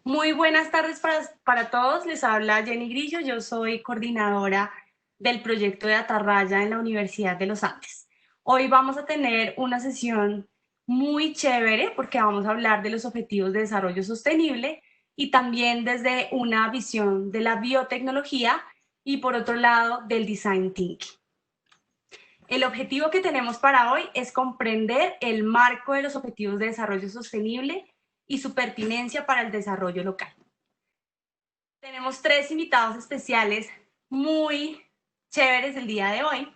Muy buenas tardes para todos. Les habla Jenny Grillo. Yo soy coordinadora del proyecto de Atarraya en la Universidad de los Andes. Hoy vamos a tener una sesión muy chévere porque vamos a hablar de los objetivos de desarrollo sostenible y también desde una visión de la biotecnología y por otro lado del design thinking. El objetivo que tenemos para hoy es comprender el marco de los objetivos de desarrollo sostenible y su pertinencia para el desarrollo local. Tenemos 3 invitados especiales muy chéveres el día de hoy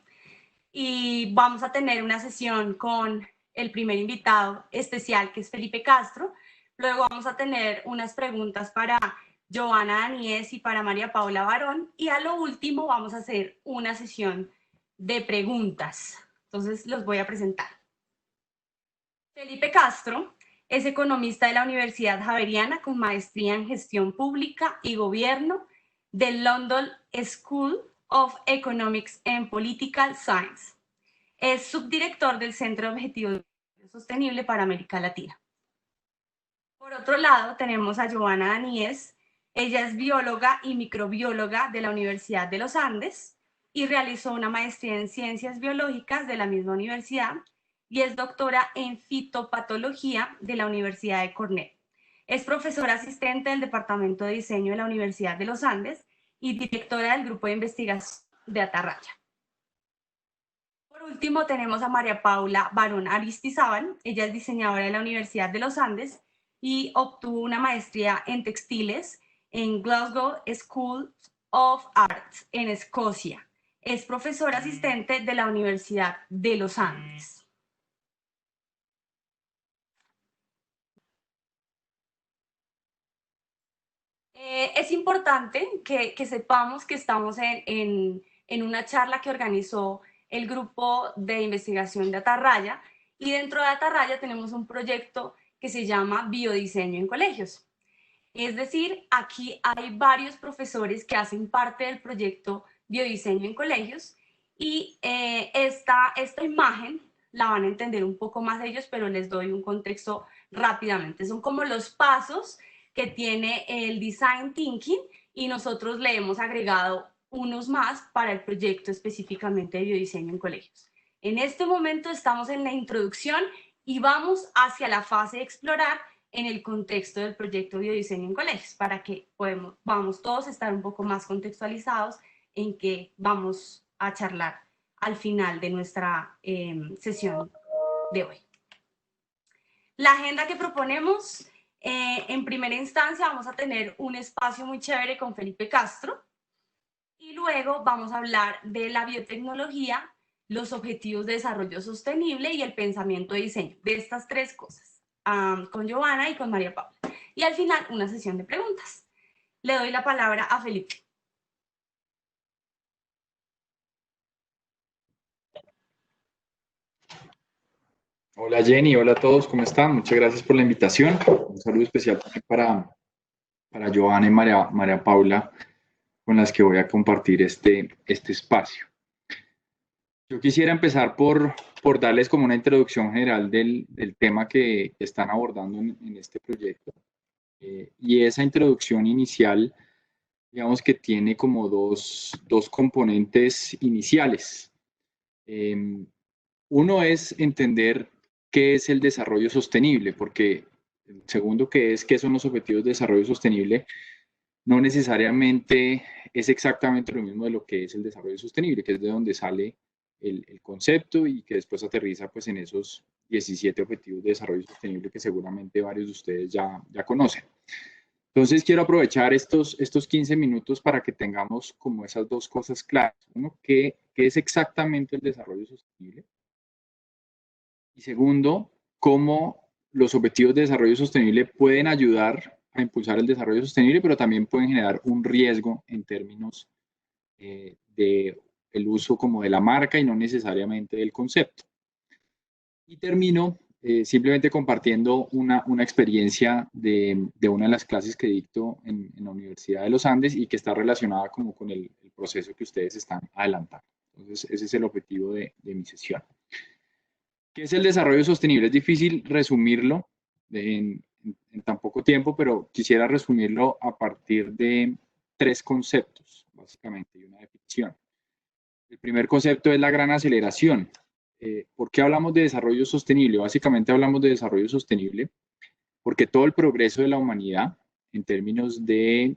y vamos a tener una sesión con el primer invitado especial, que es Felipe Castro. Luego vamos a tener unas preguntas para Joana Daniés y para María Paula Barón, y a lo último vamos a hacer una sesión de preguntas. Entonces los voy a presentar. Felipe Castro es economista de la Universidad Javeriana con maestría en gestión pública y gobierno del London School of Economics and Political Science. Es subdirector del Centro de Objetivos Sostenible para América Latina. Por otro lado, tenemos a Joana Daniés. Ella es bióloga y microbióloga de la Universidad de los Andes y realizó una maestría en ciencias biológicas de la misma universidad y es doctora en fitopatología de la Universidad de Cornell. Es profesora asistente del Departamento de Diseño de la Universidad de los Andes y directora del Grupo de Investigación de Atarraya. Por último, tenemos a María Paula Barón Aristizábal. Ella es diseñadora de la Universidad de los Andes y obtuvo una maestría en textiles en Glasgow School of Arts en Escocia. Es profesora asistente de la Universidad de los Andes. Es importante que sepamos que estamos en una charla que organizó el grupo de investigación de Atarraya, y dentro de Atarraya tenemos un proyecto que se llama Biodiseño en Colegios. Es decir, aquí hay varios profesores que hacen parte del proyecto Biodiseño en Colegios, y esta imagen la van a entender un poco más ellos, pero les doy un contexto rápidamente. Son como los pasos que tiene el Design Thinking y nosotros le hemos agregado unos más para el proyecto específicamente de biodiseño en colegios. En este momento estamos en la introducción y vamos hacia la fase de explorar en el contexto del proyecto Biodiseño en Colegios, para que vamos todos a estar un poco más contextualizados en qué vamos a charlar al final de nuestra sesión de hoy. La agenda que proponemos, en primera instancia vamos a tener un espacio muy chévere con Felipe Castro, y luego vamos a hablar de la biotecnología, los objetivos de desarrollo sostenible y el pensamiento de diseño, de estas 3 cosas, con Joana y con María Paula. Y al final, una sesión de preguntas. Le doy la palabra a Felipe. Hola Jenny, hola a todos, ¿cómo están? Muchas gracias por la invitación. Un saludo especial también para Joana y María Paula, con las que voy a compartir este espacio. Yo quisiera empezar por darles como una introducción general del tema que están abordando en este proyecto. Y esa introducción inicial, digamos que tiene como dos componentes iniciales. Uno es entender qué es el desarrollo sostenible, porque el segundo, que es qué son los objetivos de desarrollo sostenible, no necesariamente es exactamente lo mismo de lo que es el desarrollo sostenible, que es de donde sale el concepto y que después aterriza pues en esos 17 objetivos de desarrollo sostenible que seguramente varios de ustedes ya conocen. Entonces quiero aprovechar estos 15 minutos para que tengamos como esas dos cosas claras. Uno, ¿qué es exactamente el desarrollo sostenible? Y segundo, cómo los objetivos de desarrollo sostenible pueden ayudar a impulsar el desarrollo sostenible, pero también pueden generar un riesgo en términos de el uso como de la marca y no necesariamente del concepto. Y termino simplemente compartiendo una experiencia de una de las clases que dicto en la Universidad de los Andes y que está relacionada como con el proceso que ustedes están adelantando. Entonces, ese es el objetivo de mi sesión. ¿Qué es el desarrollo sostenible? Es difícil resumirlo en en tan poco tiempo, pero quisiera resumirlo a partir de tres conceptos, básicamente, y una definición. El primer concepto es la gran aceleración. ¿Por qué hablamos de desarrollo sostenible? Básicamente hablamos de desarrollo sostenible porque todo el progreso de la humanidad en términos de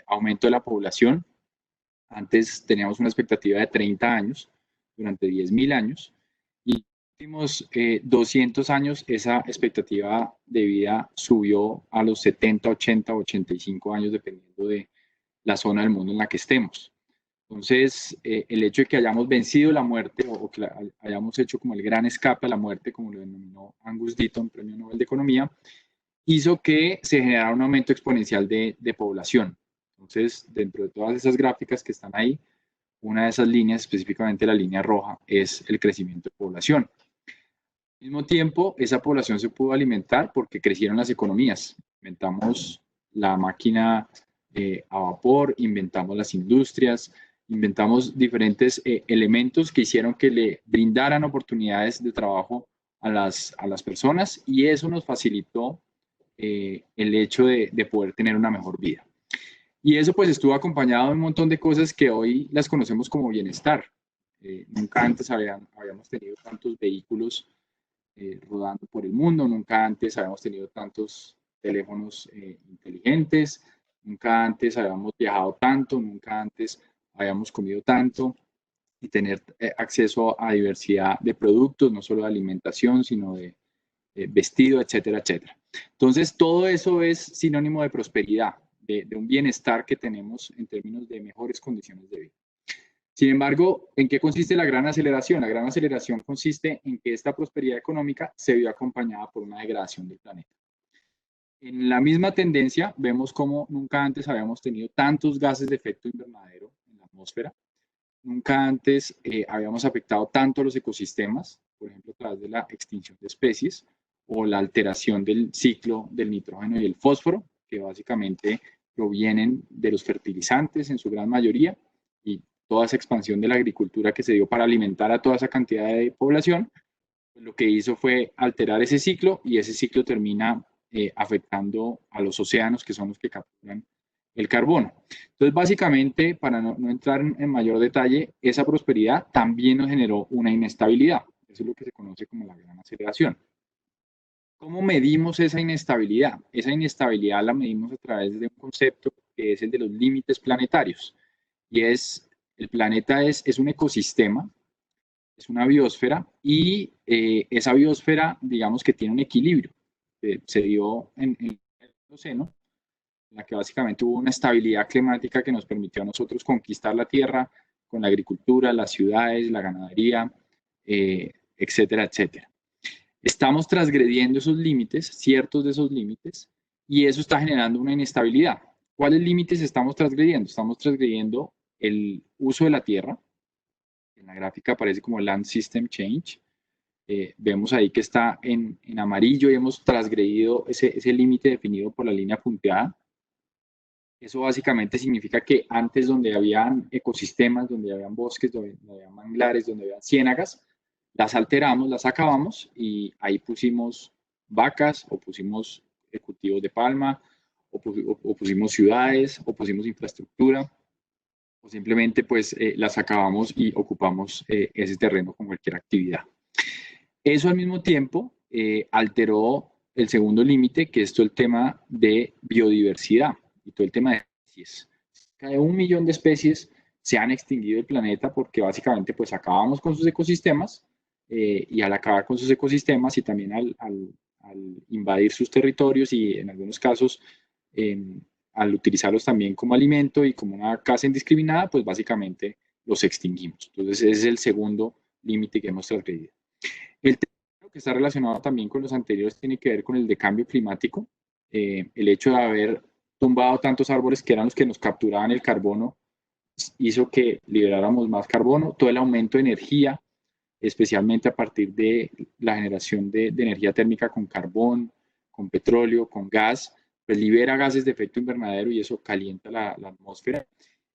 aumento de la población, antes teníamos una expectativa de 30 años, durante 10.000 años, y en los últimos 200 años esa expectativa de vida subió a los 70, 80, 85 años, dependiendo de la zona del mundo en la que estemos. Entonces, el hecho de que hayamos vencido la muerte o que hayamos hecho como el gran escape a la muerte, como lo denominó Angus Deaton, Premio Nobel de Economía, hizo que se generara un aumento exponencial de población. Entonces, dentro de todas esas gráficas que están ahí, una de esas líneas, específicamente la línea roja, es el crecimiento de población. Al mismo tiempo, esa población se pudo alimentar porque crecieron las economías. Inventamos la máquina a vapor, inventamos las industrias, inventamos diferentes elementos que hicieron que le brindaran oportunidades de trabajo a las personas y eso nos facilitó el hecho de poder tener una mejor vida. Y eso pues estuvo acompañado de un montón de cosas que hoy las conocemos como bienestar. Nunca antes habíamos tenido tantos vehículos rodando por el mundo, nunca antes habíamos tenido tantos teléfonos inteligentes, nunca antes habíamos viajado tanto, nunca antes habíamos comido tanto y tener acceso a diversidad de productos, no solo de alimentación, sino de vestido, etcétera, etcétera. Entonces, todo eso es sinónimo de prosperidad, de un bienestar que tenemos en términos de mejores condiciones de vida. Sin embargo, ¿en qué consiste la gran aceleración? La gran aceleración consiste en que esta prosperidad económica se vio acompañada por una degradación del planeta. En la misma tendencia, vemos cómo nunca antes habíamos tenido tantos gases de efecto invernadero en la atmósfera, nunca antes habíamos afectado tanto a los ecosistemas, por ejemplo, a través de la extinción de especies o la alteración del ciclo del nitrógeno y el fósforo, que básicamente provienen de los fertilizantes en su gran mayoría y toda esa expansión de la agricultura que se dio para alimentar a toda esa cantidad de población, pues lo que hizo fue alterar ese ciclo y ese ciclo termina afectando a los océanos, que son los que capturan el carbono. Entonces, básicamente, para no entrar en mayor detalle, esa prosperidad también nos generó una inestabilidad. Eso es lo que se conoce como la gran aceleración. ¿Cómo medimos esa inestabilidad? Esa inestabilidad la medimos a través de un concepto que es el de los límites planetarios. Y el planeta es un ecosistema, es una biosfera, y esa biosfera, digamos que tiene un equilibrio. Se dio en el océano, en la que básicamente hubo una estabilidad climática que nos permitió a nosotros conquistar la tierra con la agricultura, las ciudades, la ganadería, etcétera, etcétera. Estamos transgrediendo esos límites, ciertos de esos límites, y eso está generando una inestabilidad. ¿Cuáles límites estamos transgrediendo? Estamos transgrediendo el uso de la tierra. En la gráfica aparece como Land System Change. Vemos ahí que está en amarillo y hemos transgredido ese límite definido por la línea punteada. Eso básicamente significa que antes donde habían ecosistemas, donde habían bosques, donde habían manglares, donde habían ciénagas, las alteramos, las acabamos y ahí pusimos vacas o pusimos cultivos de palma o pusimos ciudades o pusimos infraestructura o simplemente pues las acabamos y ocupamos ese terreno con cualquier actividad. Eso al mismo tiempo alteró el segundo límite, que es todo el tema de biodiversidad y todo el tema de especies. Cerca de 1 millón de especies se han extinguido del planeta porque básicamente pues acabamos con sus ecosistemas y al acabar con sus ecosistemas y también al invadir sus territorios y en algunos casos al utilizarlos también como alimento y como una caza indiscriminada, pues básicamente los extinguimos. Entonces ese es el segundo límite que hemos transgredido. El tercero, que está relacionado también con los anteriores, tiene que ver con el de cambio climático. El hecho de haber tumbado tantos árboles que eran los que nos capturaban el carbono hizo que liberáramos más carbono. Todo el aumento de energía, especialmente a partir de la generación de energía térmica con carbón, con petróleo, con gas, pues libera gases de efecto invernadero y eso calienta la atmósfera.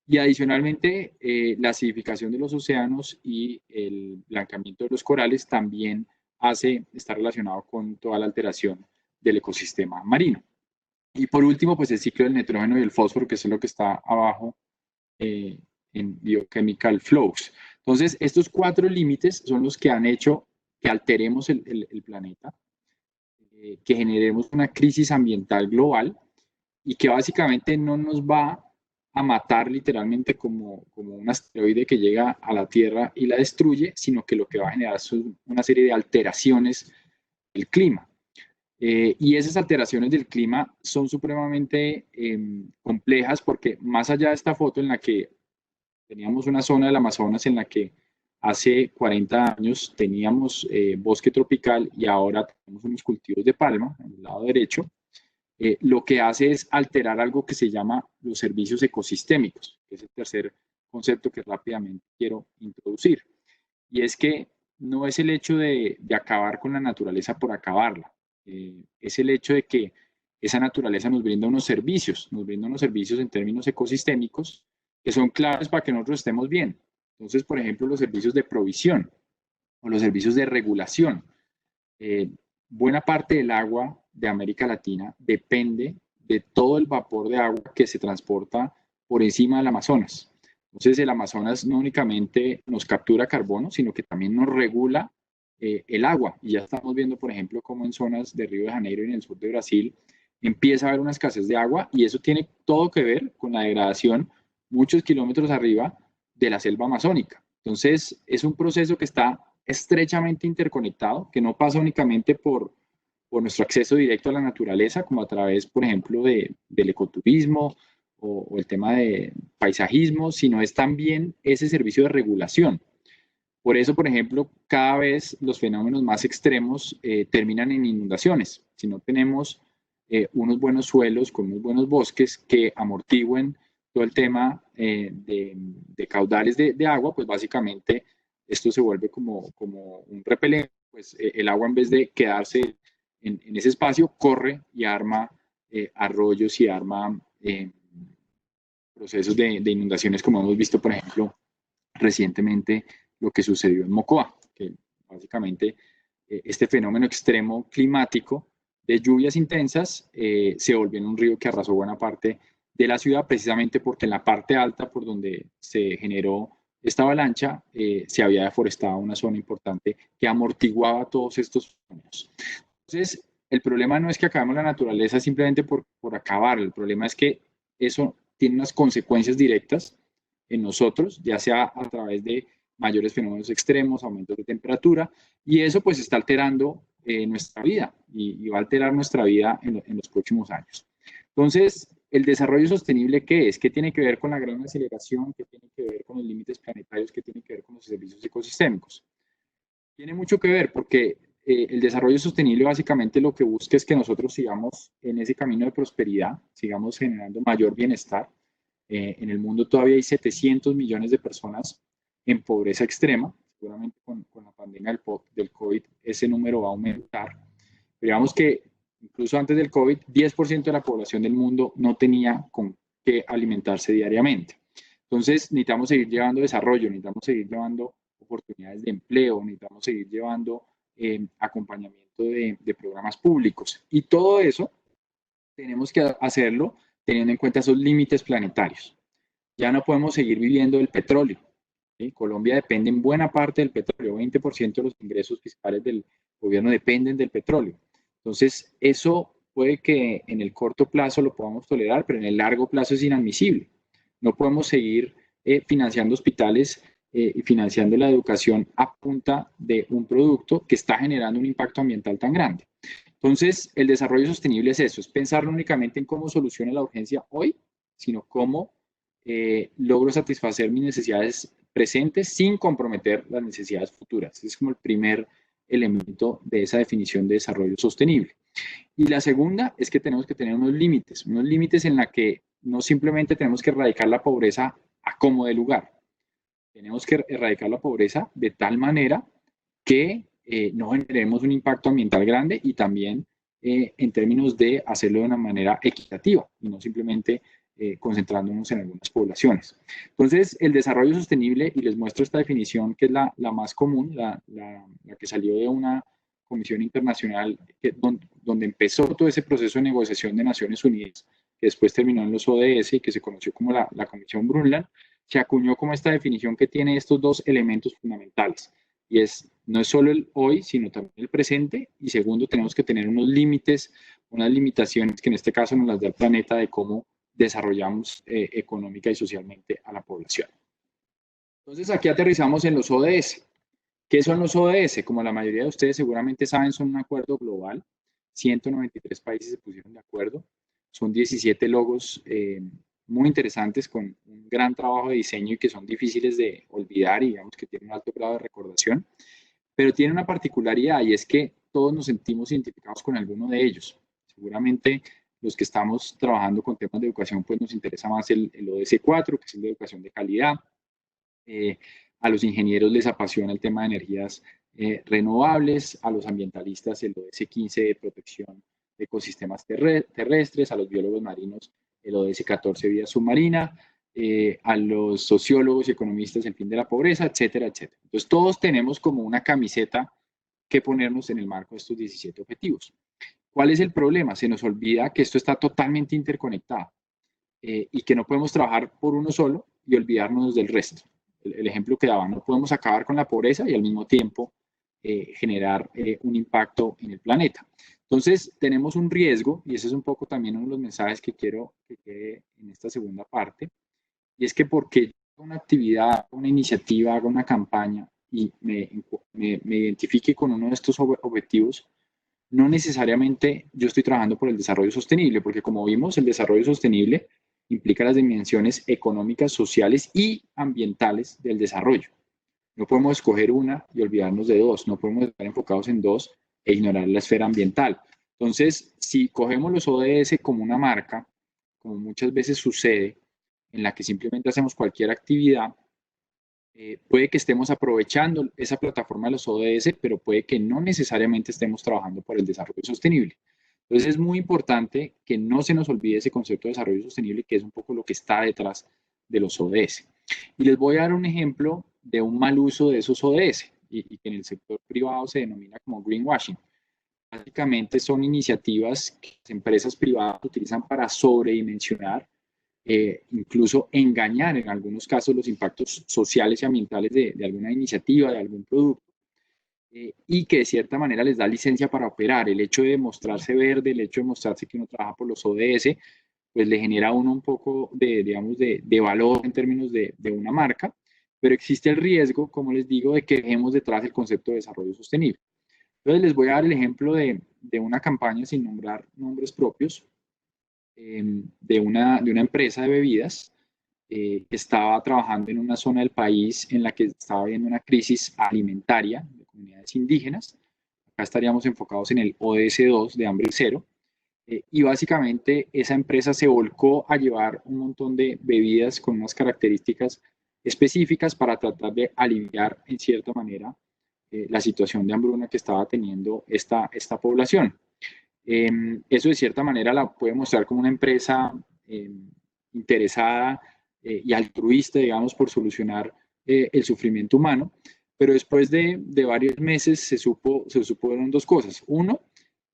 Y adicionalmente, la acidificación de los océanos y el blancamiento de los corales también está relacionado con toda la alteración del ecosistema marino. Y por último, pues el ciclo del nitrógeno y el fósforo, que es lo que está abajo en Biochemical Flows. Entonces, estos 4 límites son los que han hecho que alteremos el planeta, que generemos una crisis ambiental global y que básicamente no nos va a matar literalmente como un asteroide que llega a la Tierra y la destruye, sino que lo que va a generar son una serie de alteraciones del clima. Y esas alteraciones del clima son supremamente complejas porque más allá de esta foto en la que teníamos una zona del Amazonas en la que hace 40 años teníamos bosque tropical y ahora tenemos unos cultivos de palma en el lado derecho, lo que hace es alterar algo que se llama los servicios ecosistémicos, que es el tercer concepto que rápidamente quiero introducir. Y es que no es el hecho de acabar con la naturaleza por acabarla, es el hecho de que esa naturaleza nos brinda unos servicios en términos ecosistémicos que son claves para que nosotros estemos bien. Entonces, por ejemplo, los servicios de provisión o los servicios de regulación. Buena parte del agua de América Latina depende de todo el vapor de agua que se transporta por encima del Amazonas. Entonces, el Amazonas no únicamente nos captura carbono, sino que también nos regula el agua. Y ya estamos viendo, por ejemplo, cómo en zonas de Río de Janeiro y en el sur de Brasil empieza a haber una escasez de agua y eso tiene todo que ver con la degradación muchos kilómetros arriba de la selva amazónica. Entonces, es un proceso que está estrechamente interconectado, que no pasa únicamente por nuestro acceso directo a la naturaleza, como a través, por ejemplo, del ecoturismo o el tema de paisajismo, sino es también ese servicio de regulación. Por eso, por ejemplo, cada vez los fenómenos más extremos terminan en inundaciones. Si no tenemos unos buenos suelos con unos buenos bosques que amortigüen todo el tema de caudales de agua, pues básicamente esto se vuelve como un repelente, pues el agua en vez de quedarse en ese espacio, corre y arma arroyos y arma procesos de inundaciones, como hemos visto, por ejemplo, recientemente lo que sucedió en Mocoa, que básicamente este fenómeno extremo climático de lluvias intensas se volvió en un río que arrasó buena parte de la ciudad, precisamente porque en la parte alta por donde se generó esta avalancha se había deforestado una zona importante que amortiguaba todos estos fenómenos. Entonces, el problema no es que acabemos la naturaleza simplemente por acabar, el problema es que eso tiene unas consecuencias directas en nosotros, ya sea a través de mayores fenómenos extremos, aumentos de temperatura, y eso pues está alterando nuestra vida y va a alterar nuestra vida en los próximos años. Entonces, el desarrollo sostenible, ¿qué es? ¿Qué tiene que ver con la gran aceleración? ¿Qué tiene que ver con los límites planetarios? ¿Qué tiene que ver con los servicios ecosistémicos? Tiene mucho que ver porque el desarrollo sostenible básicamente lo que busca es que nosotros sigamos en ese camino de prosperidad, sigamos generando mayor bienestar. En el mundo todavía hay 700 millones de personas en pobreza extrema. Seguramente con la pandemia del COVID ese número va a aumentar. Pero digamos que incluso antes del COVID, 10% de la población del mundo no tenía con qué alimentarse diariamente. Entonces, necesitamos seguir llevando desarrollo, necesitamos seguir llevando oportunidades de empleo, necesitamos seguir llevando acompañamiento de programas públicos. Y todo eso tenemos que hacerlo teniendo en cuenta esos límites planetarios. Ya no podemos seguir viviendo del petróleo. ¿Sí? Colombia depende en buena parte del petróleo, 20% de los ingresos fiscales del gobierno dependen del petróleo. Entonces, eso puede que en el corto plazo lo podamos tolerar, pero en el largo plazo es inadmisible. No podemos seguir financiando hospitales y financiando la educación a punta de un producto que está generando un impacto ambiental tan grande. Entonces, el desarrollo sostenible es eso, es pensar no únicamente en cómo solucione la urgencia hoy, sino cómo logro satisfacer mis necesidades presentes sin comprometer las necesidades futuras. Es como el primer elemento de esa definición de desarrollo sostenible. Y la segunda es que tenemos que tener unos límites en la que no simplemente tenemos que erradicar la pobreza a como de lugar. Tenemos que erradicar la pobreza de tal manera que no generemos un impacto ambiental grande y también en términos de hacerlo de una manera equitativa y no simplemente concentrándonos en algunas poblaciones. Entonces, el desarrollo sostenible, y les muestro esta definición que es la más común, la que salió de una comisión internacional donde empezó todo ese proceso de negociación de Naciones Unidas, que después terminó en los ODS y que se conoció como la Comisión Brundtland, se acuñó como esta definición que tiene estos dos elementos fundamentales. Y no es solo el hoy, sino también el presente. Y segundo, tenemos que tener unos límites, unas limitaciones que en este caso nos las da el planeta de cómo desarrollamos económica y socialmente a la población. Entonces aquí aterrizamos en los ODS. ¿Qué son los ODS? Como la mayoría de ustedes seguramente saben, son un acuerdo global. 193 países se pusieron de acuerdo. Son 17 logos muy interesantes con un gran trabajo de diseño y que son difíciles de olvidar y digamos que tienen un alto grado de recordación. Pero tiene una particularidad y es que todos nos sentimos identificados con alguno de ellos. Seguramente los que estamos trabajando con temas de educación, pues nos interesa más el ODS 4, que es el de educación de calidad. A los ingenieros les apasiona el tema de energías renovables, a los ambientalistas el ODS 15 de protección de ecosistemas terrestres, a los biólogos marinos el ODS 14 vida submarina, a los sociólogos y economistas el fin de la pobreza, etcétera, etcétera. Entonces todos tenemos como una camiseta que ponernos en el marco de estos 17 objetivos. ¿Cuál es el problema? Se nos olvida que esto está totalmente interconectado y que no podemos trabajar por uno solo y olvidarnos del resto. El ejemplo que daba, no podemos acabar con la pobreza y al mismo tiempo generar un impacto en el planeta. Entonces, tenemos un riesgo, y ese es un poco también uno de los mensajes que quiero que quede en esta segunda parte, y es que porque yo hago una actividad, una iniciativa, hago una campaña y me identifique con uno de estos objetivos, no necesariamente yo estoy trabajando por el desarrollo sostenible, porque como vimos, el desarrollo sostenible implica las dimensiones económicas, sociales y ambientales del desarrollo. No podemos escoger una y olvidarnos de dos, no podemos estar enfocados en dos e ignorar la esfera ambiental. Entonces, si cogemos los ODS como una marca, como muchas veces sucede, en la que simplemente hacemos cualquier actividad, puede que estemos aprovechando esa plataforma de los ODS, pero puede que no necesariamente estemos trabajando por el desarrollo sostenible. Entonces es muy importante que no se nos olvide ese concepto de desarrollo sostenible, que es un poco lo que está detrás de los ODS. Y les voy a dar un ejemplo de un mal uso de esos ODS y que en el sector privado se denomina como greenwashing. Básicamente son iniciativas que las empresas privadas utilizan para sobredimensionar, incluso engañar en algunos casos los impactos sociales y ambientales de alguna iniciativa, de algún producto, y que de cierta manera les da licencia para operar. El hecho de mostrarse verde, el hecho de mostrarse que uno trabaja por los ODS, pues le genera a uno un poco de, digamos, de valor en términos de una marca, pero existe el riesgo, como les digo, de que dejemos detrás el concepto de desarrollo sostenible. Entonces les voy a dar el ejemplo de una campaña sin nombrar nombres propios, de una empresa de bebidas que estaba trabajando en una zona del país en la que estaba habiendo una crisis alimentaria de comunidades indígenas. Acá estaríamos enfocados en el ODS 2 de hambre cero. Y básicamente esa empresa se volcó a llevar un montón de bebidas con unas características específicas para tratar de aliviar en cierta manera la situación de hambruna que estaba teniendo esta población. Eso de cierta manera la puede mostrar como una empresa interesada y altruista, digamos, por solucionar el sufrimiento humano, pero después de varios meses se supieron dos cosas. Uno,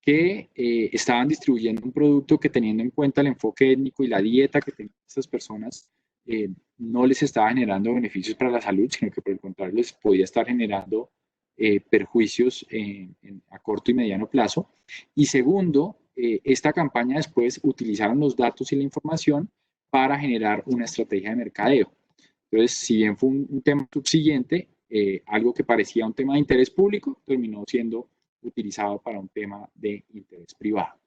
que estaban distribuyendo un producto que, teniendo en cuenta el enfoque étnico y la dieta que tenían estas personas, no les estaba generando beneficios para la salud, sino que por el contrario les podía estar generando perjuicios a corto y mediano plazo. Y segundo, esta campaña después utilizaron los datos y la información para generar una estrategia de mercadeo. Entonces, si bien fue un tema subsiguiente, algo que parecía un tema de interés público, terminó siendo utilizado para un tema de interés privado.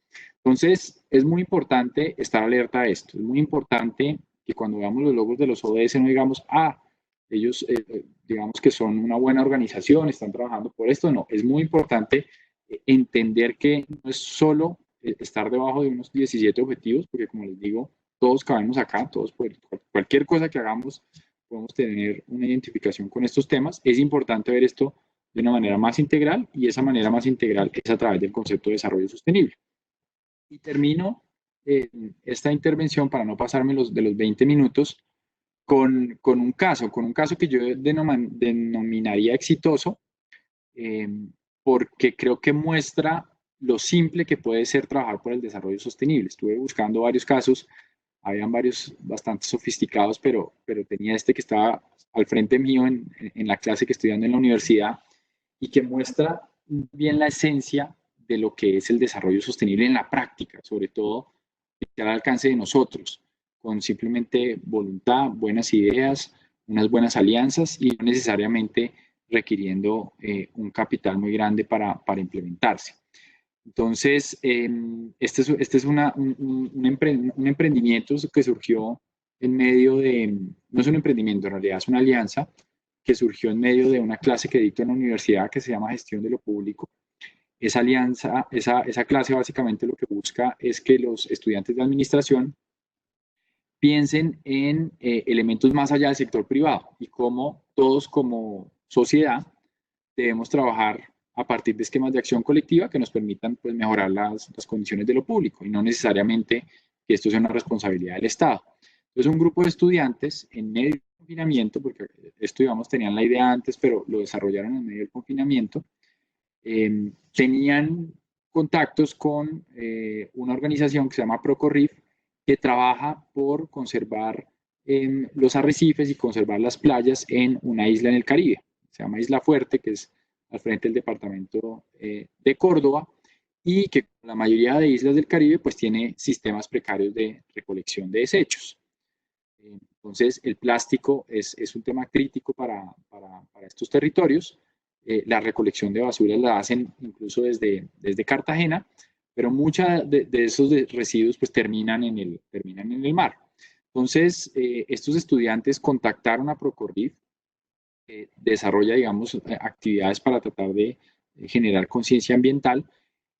Entonces, es muy importante estar alerta a esto. Es muy importante que cuando veamos los logos de los ODS no digamos, ellos digamos que son una buena organización, están trabajando por esto. No, es muy importante entender que no es solo estar debajo de unos 17 objetivos, porque como les digo, todos cabemos acá, todos cualquier cosa que hagamos podemos tener una identificación con estos temas. Es importante ver esto de una manera más integral y esa manera más integral es a través del concepto de desarrollo sostenible. Y termino esta intervención para no pasarme de los 20 minutos con un caso que yo denominaría exitoso, porque creo que muestra lo simple que puede ser trabajar por el desarrollo sostenible. Estuve buscando varios casos, habían varios bastante sofisticados, pero tenía este que estaba al frente mío en la clase que estudiando en la universidad y que muestra bien la esencia de lo que es el desarrollo sostenible en la práctica, sobre todo al alcance de nosotros, con simplemente voluntad, buenas ideas, unas buenas alianzas y no necesariamente requiriendo un capital muy grande para implementarse. Entonces, este es un emprendimiento que surgió en medio de, no es un emprendimiento, en realidad es una alianza que surgió en medio de una clase que dicto en la universidad que se llama Gestión de lo Público. Esa alianza, esa clase básicamente lo que busca es que los estudiantes de administración piensen en elementos más allá del sector privado y cómo todos como sociedad debemos trabajar a partir de esquemas de acción colectiva que nos permitan pues, mejorar las condiciones de lo público y no necesariamente que esto sea una responsabilidad del Estado. Entonces, un grupo de estudiantes en medio del confinamiento, porque esto, digamos, tenían la idea antes, pero lo desarrollaron en medio del confinamiento, tenían contactos con una organización que se llama Procorrif, que trabaja por conservar los arrecifes y conservar las playas en una isla en el Caribe. Se llama Isla Fuerte, que es al frente del departamento de Córdoba, y que la mayoría de islas del Caribe pues tiene sistemas precarios de recolección de desechos. Entonces, el plástico es un tema crítico para estos territorios. La recolección de basura la hacen incluso desde Cartagena, pero muchos de esos residuos pues terminan en el mar. Entonces, estos estudiantes contactaron a Procorrif, desarrolla, digamos, actividades para tratar de generar conciencia ambiental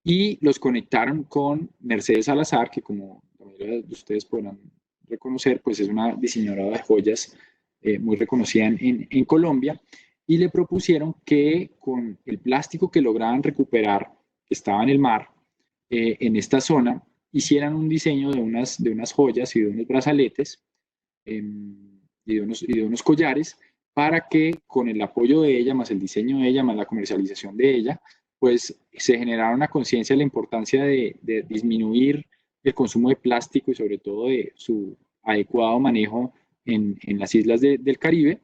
y los conectaron con Mercedes Salazar, que como la mayoría de ustedes podrán reconocer, pues es una diseñadora de joyas muy reconocida en Colombia, y le propusieron que con el plástico que lograban recuperar, que estaba en el mar, en esta zona, hicieran un diseño de unas joyas y de unos brazaletes y de unos collares para que con el apoyo de ella, más el diseño de ella, más la comercialización de ella, pues se generara una conciencia de la importancia de disminuir el consumo de plástico y sobre todo de su adecuado manejo en las islas del Caribe,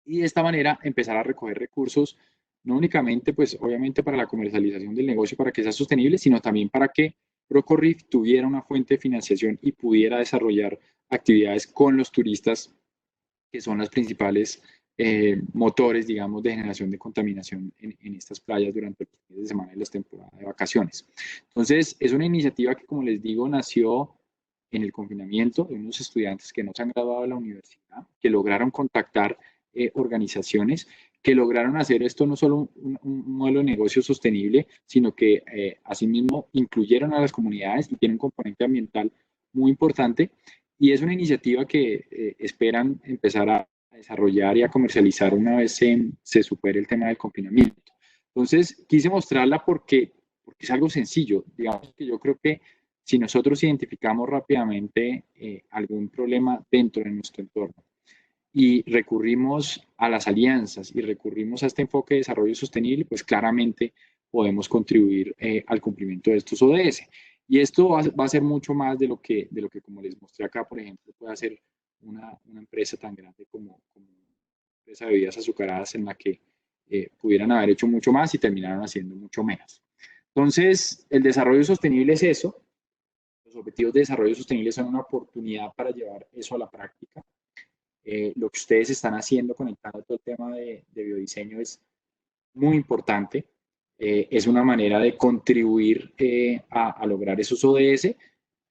y de esta manera empezar a recoger recursos, no únicamente, pues obviamente para la comercialización del negocio, para que sea sostenible, sino también para que Procorrif tuviera una fuente de financiación y pudiera desarrollar actividades con los turistas, que son las principales motores, digamos, de generación de contaminación en estas playas durante los fines de semana y las temporadas de vacaciones. Entonces, es una iniciativa que, como les digo, nació en el confinamiento de unos estudiantes que no se han graduado de la universidad, que lograron contactar organizaciones, que lograron hacer esto no solo un modelo de negocio sostenible, sino que asimismo incluyeron a las comunidades y tiene un componente ambiental muy importante. Y es una iniciativa que esperan empezar a desarrollar y a comercializar una vez se supere el tema del confinamiento. Entonces, quise mostrarla porque es algo sencillo. Digamos que yo creo que si nosotros identificamos rápidamente algún problema dentro de nuestro entorno y recurrimos a las alianzas y recurrimos a este enfoque de desarrollo sostenible, pues claramente podemos contribuir al cumplimiento de estos ODS. Y esto va a ser mucho más de lo que, como les mostré acá, por ejemplo, puede hacer una empresa tan grande como empresa de bebidas azucaradas, en la que pudieran haber hecho mucho más y terminaron haciendo mucho menos. Entonces, el desarrollo sostenible es eso. Los objetivos de desarrollo sostenible son una oportunidad para llevar eso a la práctica. Lo que ustedes están haciendo conectando todo el tema de biodiseño es muy importante. Es una manera de contribuir a lograr esos ODS,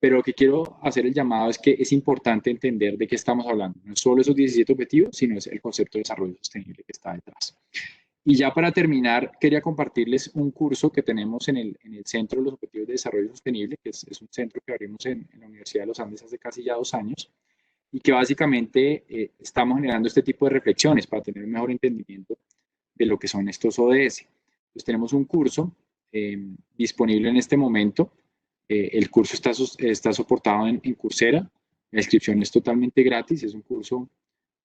pero lo que quiero hacer el llamado es que es importante entender de qué estamos hablando. No es solo esos 17 objetivos, sino es el concepto de desarrollo sostenible que está detrás. Y ya para terminar, quería compartirles un curso que tenemos en el Centro de los Objetivos de Desarrollo Sostenible, que es un centro que abrimos en la Universidad de los Andes hace casi ya 2 años, y que básicamente estamos generando este tipo de reflexiones para tener un mejor entendimiento de lo que son estos ODS. Pues tenemos un curso disponible en este momento. El curso está soportado en Coursera. La inscripción es totalmente gratis. Es un curso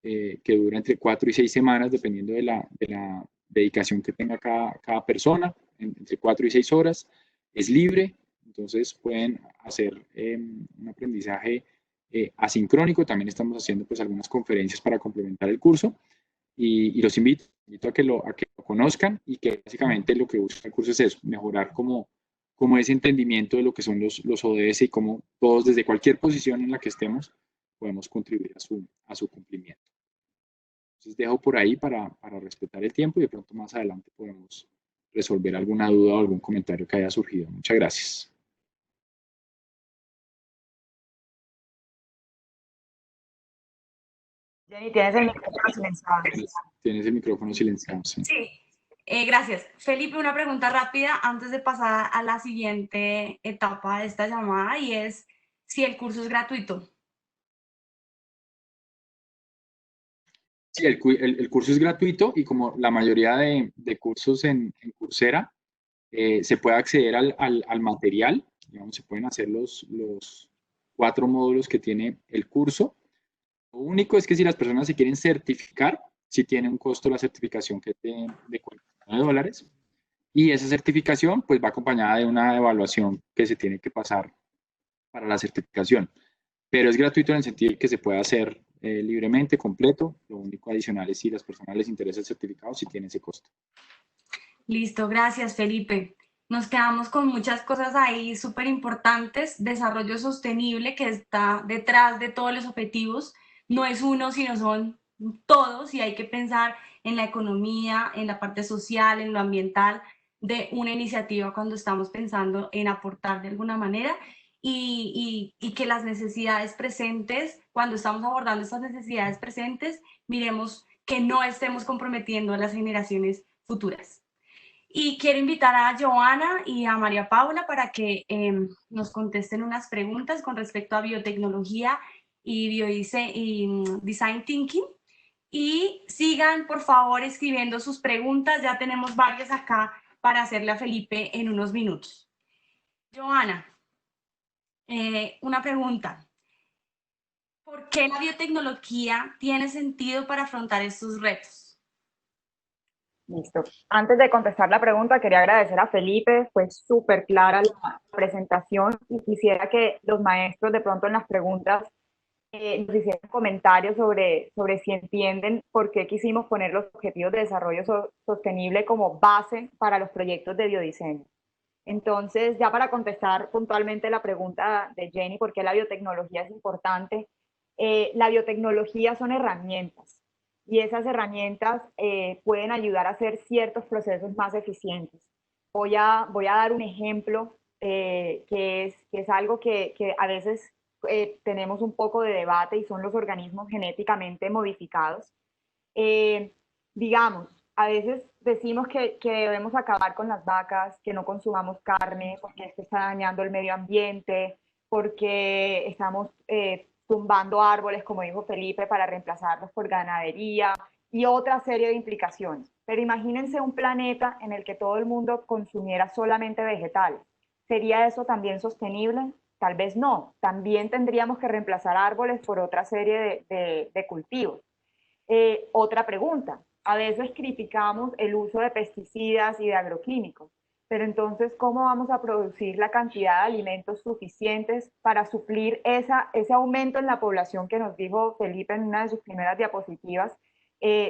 que dura entre 4 y 6 semanas, dependiendo de la dedicación que tenga cada persona. entre 4 y 6 horas, es libre, entonces pueden hacer un aprendizaje asincrónico. También estamos haciendo pues algunas conferencias para complementar el curso y los invito a que lo conozcan y que básicamente lo que busca el curso es eso, mejorar como ese entendimiento de lo que son los ODS y cómo todos desde cualquier posición en la que estemos podemos contribuir a su cumplimiento. Entonces dejo por ahí para respetar el tiempo y de pronto más adelante podemos resolver alguna duda o algún comentario que haya surgido. Muchas gracias. Jenny, tienes el micrófono silenciado. Tienes el micrófono silenciado, sí. Sí, gracias. Felipe, una pregunta rápida antes de pasar a la siguiente etapa de esta llamada y es si el curso es gratuito. Sí, el curso es gratuito y como la mayoría de cursos en Coursera, se puede acceder al material, digamos, se pueden hacer los 4 módulos que tiene el curso. Lo único es que si las personas se quieren certificar, sí tiene un costo la certificación que es de $49 y esa certificación pues va acompañada de una evaluación que se tiene que pasar para la certificación. Pero es gratuito en el sentido de que se puede hacer libremente, completo. Lo único adicional es si a las personas les interesa el certificado, si tiene ese costo. Listo, gracias Felipe. Nos quedamos con muchas cosas ahí súper importantes. Desarrollo sostenible que está detrás de todos los objetivos. No es uno, sino son todos y hay que pensar en la economía, en la parte social, en lo ambiental de una iniciativa cuando estamos pensando en aportar de alguna manera y que las necesidades presentes, cuando estamos abordando estas necesidades presentes, miremos que no estemos comprometiendo a las generaciones futuras. Y quiero invitar a Joana y a María Paula para que nos contesten unas preguntas con respecto a biotecnología y design thinking. Y sigan, por favor, escribiendo sus preguntas. Ya tenemos varias acá para hacerle a Felipe en unos minutos. Joana, una pregunta. ¿Por qué la biotecnología tiene sentido para afrontar estos retos? Listo. Antes de contestar la pregunta, quería agradecer a Felipe, fue súper clara la presentación y quisiera que los maestros de pronto en las preguntas nos hicieran comentarios sobre si entienden por qué quisimos poner los objetivos de desarrollo sostenible como base para los proyectos de biodiseño. Entonces, ya para contestar puntualmente la pregunta de Jenny, ¿por qué la biotecnología es importante? La biotecnología son herramientas y esas herramientas pueden ayudar a hacer ciertos procesos más eficientes. Voy a dar un ejemplo que es algo que a veces tenemos un poco de debate y son los organismos genéticamente modificados. Digamos, a veces decimos que debemos acabar con las vacas, que no consumamos carne, porque esto está dañando el medio ambiente, porque estamos tumbando árboles, como dijo Felipe, para reemplazarlos por ganadería y otra serie de implicaciones. Pero imagínense un planeta en el que todo el mundo consumiera solamente vegetales. ¿Sería eso también sostenible? Tal vez no. También tendríamos que reemplazar árboles por otra serie de cultivos. Otra pregunta. A veces criticamos el uso de pesticidas y de agroquímicos, pero entonces, ¿cómo vamos a producir la cantidad de alimentos suficientes para suplir ese aumento en la población que nos dijo Felipe en una de sus primeras diapositivas?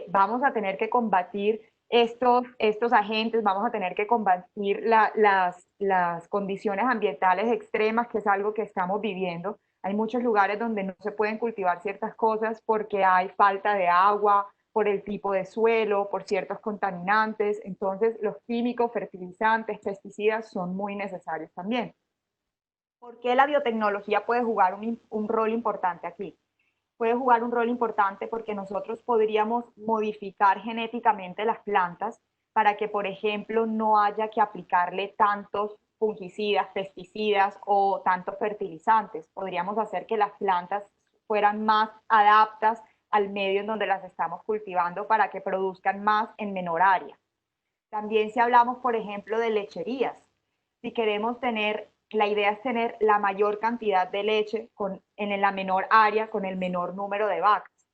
Vamos a tener que combatir estos agentes, vamos a tener que combatir las condiciones ambientales extremas, que es algo que estamos viviendo. Hay muchos lugares donde no se pueden cultivar ciertas cosas porque hay falta de agua, por el tipo de suelo, por ciertos contaminantes. Entonces, los químicos, fertilizantes, pesticidas son muy necesarios también. ¿Por qué la biotecnología puede jugar un rol importante aquí? Puede jugar un rol importante porque nosotros podríamos modificar genéticamente las plantas para que, por ejemplo, no haya que aplicarle tantos fungicidas, pesticidas o tantos fertilizantes. Podríamos hacer que las plantas fueran más adaptas al medio en donde las estamos cultivando para que produzcan más en menor área. También si hablamos, por ejemplo, de lecherías, si queremos tener, la idea es tener la mayor cantidad de leche en la menor área, con el menor número de vacas.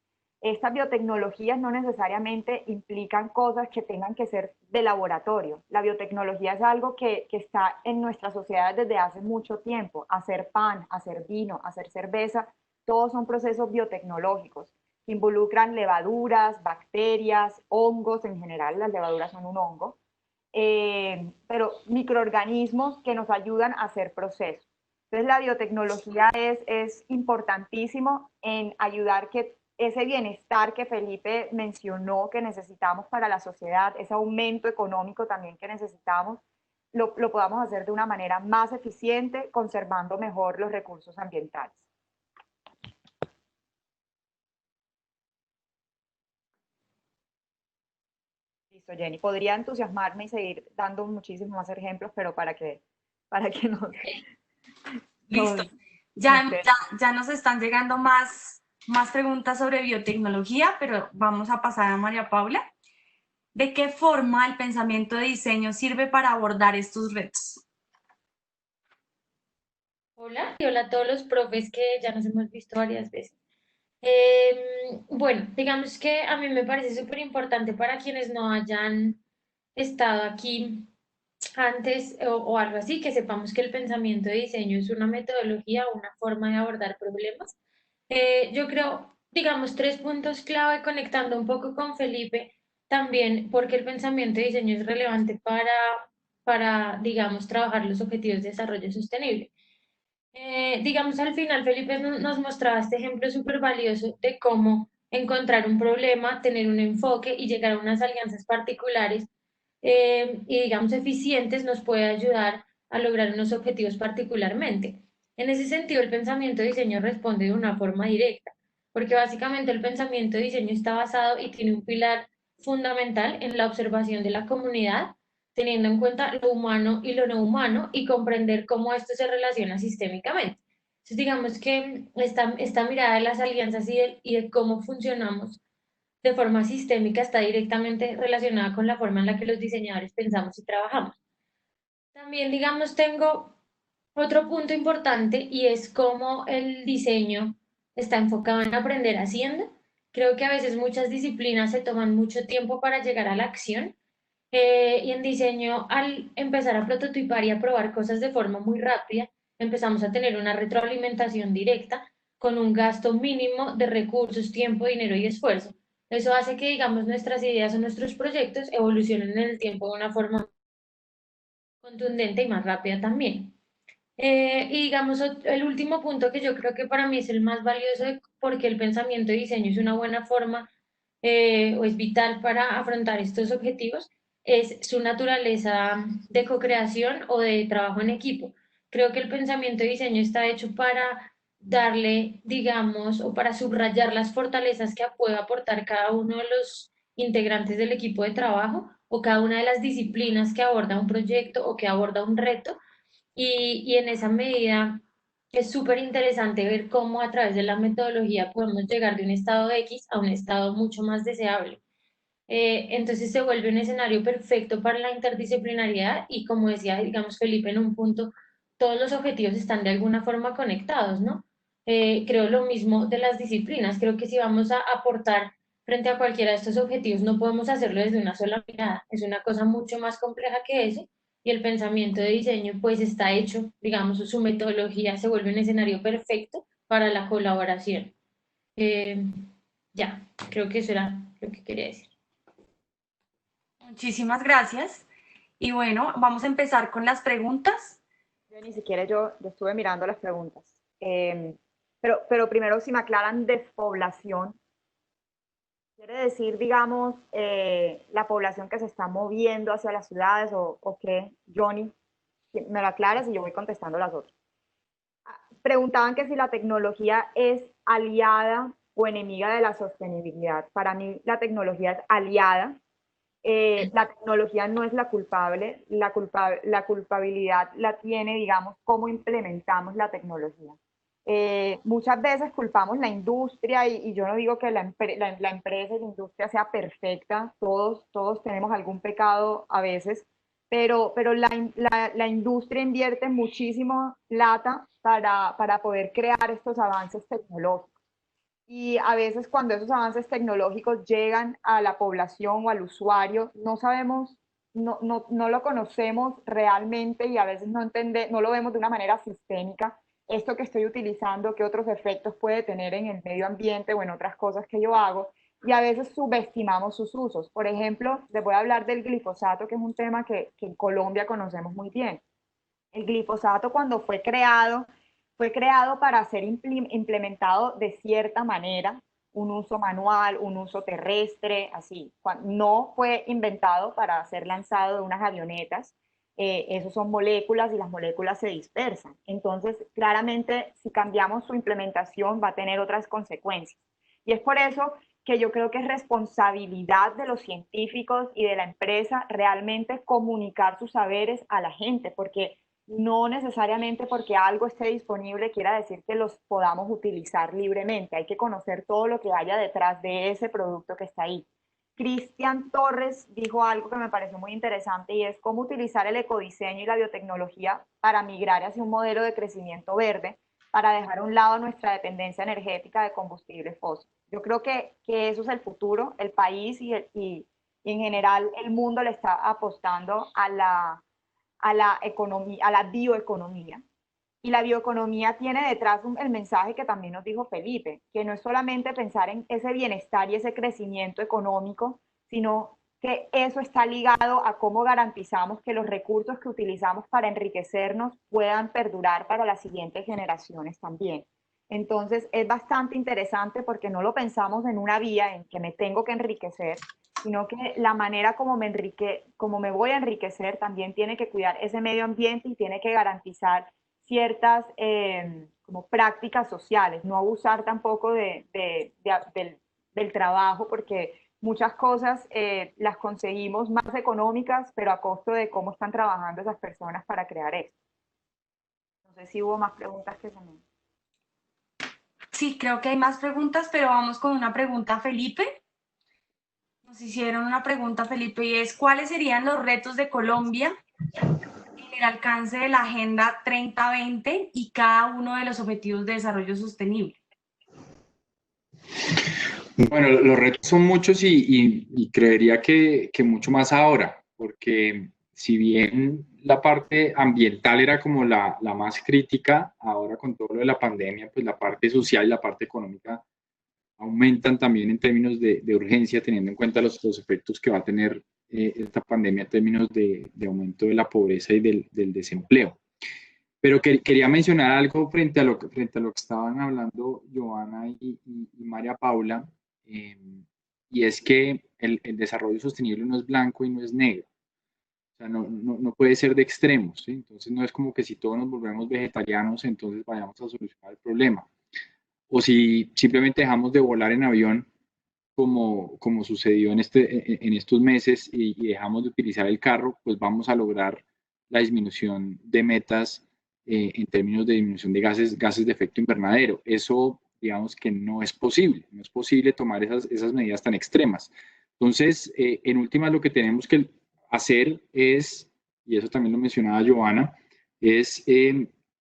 estas biotecnologías no necesariamente implican cosas que tengan que ser de laboratorio. La biotecnología es algo que está en nuestra sociedad desde hace mucho tiempo. Hacer pan, hacer vino, hacer cerveza, todos son procesos biotecnológicos que involucran levaduras, bacterias, hongos, en general las levaduras son un hongo, pero microorganismos que nos ayudan a hacer procesos. Entonces la biotecnología es importantísimo en ayudar que ese bienestar que Felipe mencionó que necesitamos para la sociedad, ese aumento económico también que necesitamos, lo podamos hacer de una manera más eficiente, conservando mejor los recursos ambientales. Listo, Jenny. Podría entusiasmarme y seguir dando muchísimos más ejemplos, pero para que no. Listo. Ya nos están llegando más preguntas sobre biotecnología, pero vamos a pasar a María Paula. ¿De qué forma el pensamiento de diseño sirve para abordar estos retos? Hola, y hola a todos los profes que ya nos hemos visto varias veces. Bueno, digamos que a mí me parece súper importante para quienes no hayan estado aquí antes o algo así, que sepamos que el pensamiento de diseño es una metodología, una forma de abordar problemas. Yo creo, digamos, tres puntos clave conectando un poco con Felipe, también porque el pensamiento de diseño es relevante digamos, trabajar los objetivos de desarrollo sostenible. Digamos, al final Felipe nos mostraba este ejemplo súper valioso de cómo encontrar un problema, tener un enfoque y llegar a unas alianzas particulares y, digamos, eficientes nos puede ayudar a lograr unos objetivos particularmente. En ese sentido, el pensamiento de diseño responde de una forma directa, porque básicamente el pensamiento de diseño está basado y tiene un pilar fundamental en la observación de la comunidad, teniendo en cuenta lo humano y lo no humano y comprender cómo esto se relaciona sistémicamente. Entonces, digamos que esta mirada de las alianzas y de cómo funcionamos de forma sistémica está directamente relacionada con la forma en la que los diseñadores pensamos y trabajamos. También, digamos, tengo otro punto importante y es cómo el diseño está enfocado en aprender haciendo. Creo que a veces muchas disciplinas se toman mucho tiempo para llegar a la acción y en diseño, al empezar a prototipar y a probar cosas de forma muy rápida, empezamos a tener una retroalimentación directa con un gasto mínimo de recursos, tiempo, dinero y esfuerzo. Eso hace que, digamos, nuestras ideas o nuestros proyectos evolucionen en el tiempo de una forma contundente y más rápida también. Y digamos, el último punto que yo creo que para mí es el más valioso porque el pensamiento de diseño es una buena forma o es vital para afrontar estos objetivos, es su naturaleza de co-creación o de trabajo en equipo. Creo que el pensamiento de diseño está hecho para darle, digamos, o para subrayar las fortalezas que puede aportar cada uno de los integrantes del equipo de trabajo o cada una de las disciplinas que aborda un proyecto o que aborda un reto y en esa medida es súper interesante ver cómo a través de la metodología podemos llegar de un estado X a un estado mucho más deseable. Entonces se vuelve un escenario perfecto para la interdisciplinariedad y como decía, digamos, Felipe, en un punto, todos los objetivos están de alguna forma conectados, ¿no? Creo lo mismo de las disciplinas. Creo que si vamos a aportar frente a cualquiera de estos objetivos, no podemos hacerlo desde una sola mirada. Es una cosa mucho más compleja que eso y el pensamiento de diseño pues está hecho, digamos, su metodología se vuelve un escenario perfecto para la colaboración. Eh, ya, creo que eso era lo que quería decir. Muchísimas gracias. Y bueno, vamos a empezar con las preguntas. Ni siquiera yo estuve mirando las preguntas. Pero primero, si me aclaran despoblación, ¿quiere decir, digamos, la población que se está moviendo hacia las ciudades o qué? Johnny, me lo aclaras y yo voy contestando las otras. Preguntaban que si la tecnología es aliada o enemiga de la sostenibilidad. Para mí la tecnología es aliada. La tecnología no es la culpable, la culpabilidad la tiene, digamos, cómo implementamos la tecnología. Muchas veces culpamos la industria y yo no digo que la empresa y la industria sea perfecta, todos tenemos algún pecado a veces, pero la industria invierte muchísimo plata para poder crear estos avances tecnológicos. y a veces cuando esos avances tecnológicos llegan a la población o al usuario, no sabemos, no lo conocemos realmente y a veces no lo vemos de una manera sistémica. Esto que estoy utilizando, qué otros efectos puede tener en el medio ambiente o en otras cosas que yo hago, y a veces subestimamos sus usos. Por ejemplo, les voy a hablar del glifosato, que es un tema que en Colombia conocemos muy bien. El glifosato cuando fue creado para ser implementado de cierta manera, un uso manual, un uso terrestre, así. No fue inventado para ser lanzado de unas avionetas. Esos son moléculas y las moléculas se dispersan. Entonces, claramente, si cambiamos su implementación, va a tener otras consecuencias. Y es por eso que yo creo que es responsabilidad de los científicos y de la empresa realmente comunicar sus saberes a la gente, porque no necesariamente porque algo esté disponible quiera decir que los podamos utilizar libremente. Hay que conocer todo lo que haya detrás de ese producto que está ahí. Cristian Torres dijo algo que me pareció muy interesante y es cómo utilizar el ecodiseño y la biotecnología para migrar hacia un modelo de crecimiento verde, para dejar a un lado nuestra dependencia energética de combustibles fósiles. Yo creo que eso es el futuro. El país y en general el mundo le está apostando a la economía, a la bioeconomía. Y la bioeconomía tiene detrás el mensaje que también nos dijo Felipe, que no es solamente pensar en ese bienestar y ese crecimiento económico, sino que eso está ligado a cómo garantizamos que los recursos que utilizamos para enriquecernos puedan perdurar para las siguientes generaciones también. Entonces es bastante interesante porque no lo pensamos en una vía en que me tengo que enriquecer, sino que la manera como me voy a enriquecer también tiene que cuidar ese medio ambiente y tiene que garantizar ciertas como prácticas sociales, no abusar tampoco del trabajo, porque muchas cosas las conseguimos más económicas, pero a costo de cómo están trabajando esas personas para crear esto. No sé si hubo más preguntas que se me... Sí, creo que hay más preguntas, pero vamos con una pregunta a Felipe. Nos hicieron una pregunta, Felipe, y es, ¿cuáles serían los retos de Colombia en el alcance de la Agenda 2030 y cada uno de los Objetivos de Desarrollo Sostenible? Bueno, los retos son muchos y creería que mucho más ahora, porque si bien la parte ambiental era como la más crítica, ahora con todo lo de la pandemia, pues la parte social y la parte económica aumentan también en términos de urgencia, teniendo en cuenta los efectos que va a tener esta pandemia en términos de aumento de la pobreza y del desempleo. Pero quería mencionar algo frente a lo que estaban hablando Joana y María Paula, eh, y es que el desarrollo sostenible no es blanco y no es negro. O sea, no puede ser de extremos, ¿sí? Entonces no es como que si todos nos volvemos vegetarianos, entonces vayamos a solucionar el problema. O si simplemente dejamos de volar en avión, como sucedió en estos meses, y dejamos de utilizar el carro, pues vamos a lograr la disminución de metas en términos de disminución de gases de efecto invernadero. Eso, digamos que no es posible tomar esas medidas tan extremas. Entonces, en últimas, lo que tenemos que hacer es, y eso también lo mencionaba Giovanna, es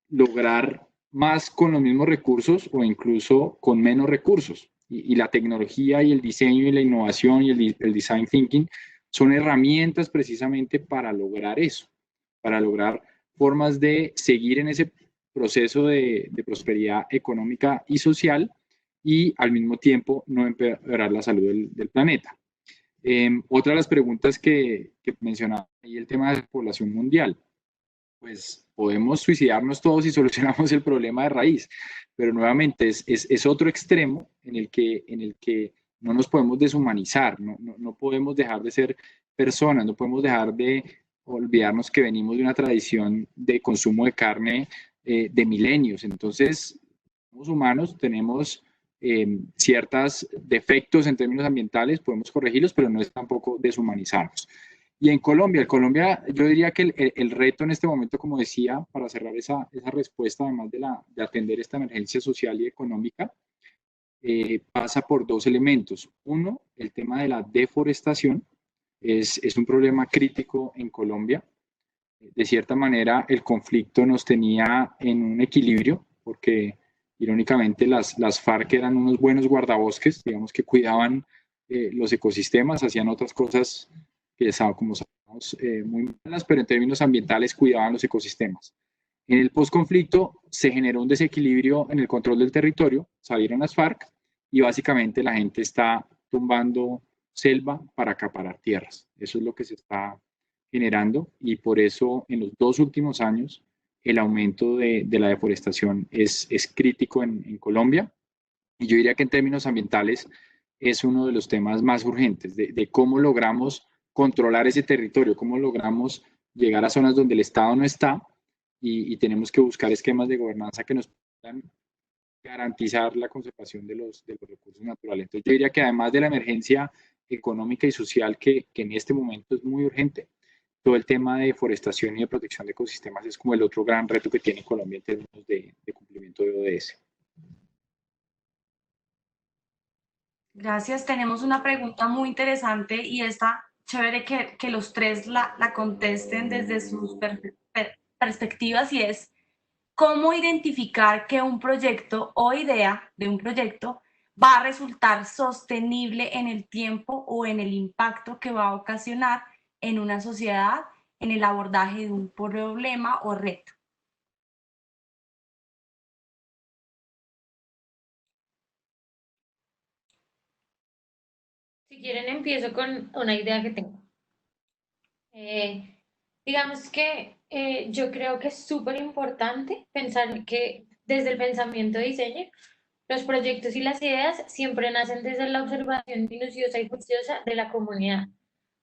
lograr más con los mismos recursos o incluso con menos recursos. Y la tecnología y el diseño y la innovación y el design thinking son herramientas precisamente para lograr eso, para lograr formas de seguir en ese proceso de prosperidad económica y social y al mismo tiempo no empeorar la salud del planeta. Otra de las preguntas que mencionaba ahí, el tema de la población mundial. Pues podemos suicidarnos todos y solucionamos el problema de raíz, pero nuevamente es otro extremo en el que no nos podemos deshumanizar, no podemos dejar de ser personas, no podemos dejar de olvidarnos que venimos de una tradición de consumo de carne de milenios. Entonces, somos humanos, tenemos ciertos defectos en términos ambientales, podemos corregirlos, pero no es tampoco deshumanizarnos. Y en Colombia, yo diría que el reto en este momento, como decía, para cerrar esa respuesta, además de atender esta emergencia social y económica, pasa por dos elementos. Uno, el tema de la deforestación es un problema crítico en Colombia. De cierta manera, el conflicto nos tenía en un equilibrio, porque Irónicamente, las FARC eran unos buenos guardabosques, digamos que cuidaban los ecosistemas, hacían otras cosas que ya saben, como sabemos, muy malas, pero en términos ambientales cuidaban los ecosistemas. En el posconflicto se generó un desequilibrio en el control del territorio, salieron las FARC y básicamente la gente está tumbando selva para acaparar tierras. Eso es lo que se está generando y por eso en los 2 últimos años el aumento de la deforestación es crítico en Colombia. Y yo diría que en términos ambientales es uno de los temas más urgentes, de cómo logramos controlar ese territorio, cómo logramos llegar a zonas donde el Estado no está y tenemos que buscar esquemas de gobernanza que nos puedan garantizar la conservación de los recursos naturales. Entonces yo diría que además de la emergencia económica y social que en este momento es muy urgente, todo el tema de deforestación y de protección de ecosistemas es como el otro gran reto que tiene Colombia en términos de cumplimiento de ODS. Gracias. Tenemos una pregunta muy interesante y esta, chévere que los tres la contesten desde sus perspectivas y es, ¿cómo identificar que un proyecto o idea de un proyecto va a resultar sostenible en el tiempo o en el impacto que va a ocasionar en una sociedad en el abordaje de un problema o reto? Si quieren, empiezo con una idea que tengo. Digamos que yo creo que es súper importante pensar que desde el pensamiento de diseño, los proyectos y las ideas siempre nacen desde la observación minuciosa y juiciosa de la comunidad,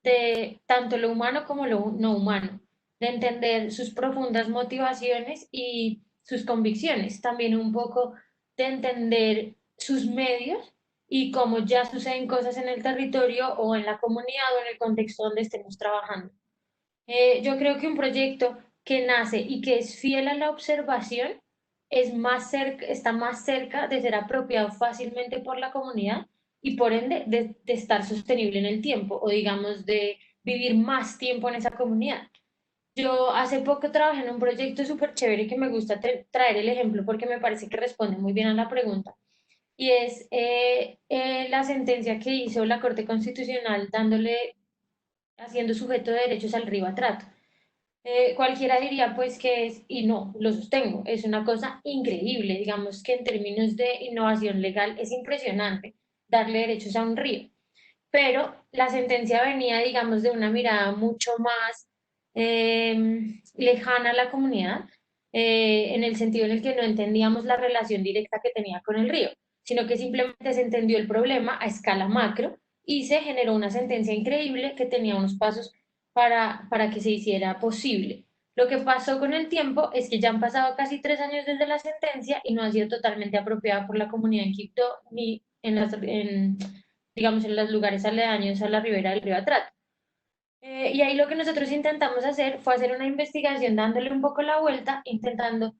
de tanto lo humano como lo no humano, de entender sus profundas motivaciones y sus convicciones, también un poco de entender sus medios y cómo ya suceden cosas en el territorio o en la comunidad o en el contexto donde estemos trabajando. Yo creo que un proyecto que nace y que es fiel a la observación es más cerca, está más cerca de ser apropiado fácilmente por la comunidad y por ende de estar sostenible en el tiempo o digamos de vivir más tiempo en esa comunidad. Yo hace poco trabajé en un proyecto súper chévere que me gusta traer el ejemplo porque me parece que responde muy bien a la pregunta y es la sentencia que hizo la Corte Constitucional haciendo sujeto de derechos al río Atrato. Cualquiera diría pues que es, y no, lo sostengo, es una cosa increíble, digamos que en términos de innovación legal es impresionante darle derechos a un río, pero la sentencia venía, digamos, de una mirada mucho más lejana a la comunidad, en el sentido en el que no entendíamos la relación directa que tenía con el río, sino que simplemente se entendió el problema a escala macro y se generó una sentencia increíble que tenía unos pasos para que se hiciera posible. Lo que pasó con el tiempo es que ya han pasado casi 3 años desde la sentencia y no ha sido totalmente apropiada por la comunidad en Quito ni digamos, en los lugares aledaños a la ribera del río Atrato. Y ahí lo que nosotros intentamos hacer fue hacer una investigación dándole un poco la vuelta, intentando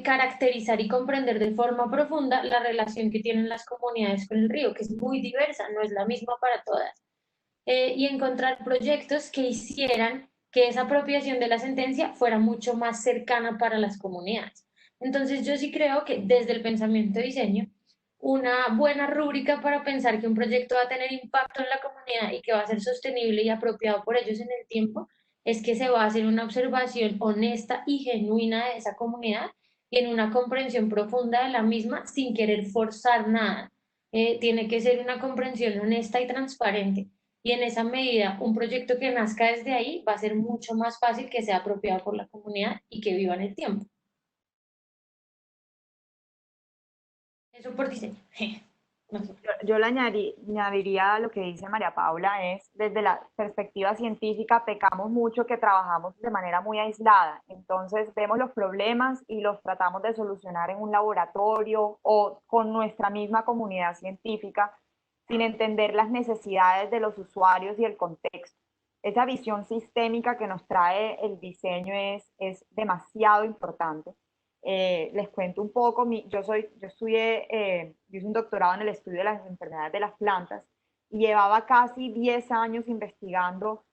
caracterizar y comprender de forma profunda la relación que tienen las comunidades con el río, que es muy diversa, no es la misma para todas, y encontrar proyectos que hicieran que esa apropiación de la sentencia fuera mucho más cercana para las comunidades. Entonces yo sí creo que desde el pensamiento de diseño, una buena rúbrica para pensar que un proyecto va a tener impacto en la comunidad y que va a ser sostenible y apropiado por ellos en el tiempo, es que se va a hacer una observación honesta y genuina de esa comunidad y en una comprensión profunda de la misma sin querer forzar nada. Tiene que ser una comprensión honesta y transparente. Y en esa medida, un proyecto que nazca desde ahí va a ser mucho más fácil que sea apropiado por la comunidad y que viva en el tiempo. Eso por diseño. No sé. Yo le añadiría a lo que dice María Paula, es desde la perspectiva científica pecamos mucho que trabajamos de manera muy aislada, entonces vemos los problemas y los tratamos de solucionar en un laboratorio o con nuestra misma comunidad científica sin entender las necesidades de los usuarios y el contexto. Esa visión sistémica que nos trae el diseño es demasiado importante. Les cuento un poco, yo estudié, yo hice un doctorado en el estudio de las enfermedades de las plantas y llevaba casi 10 años investigando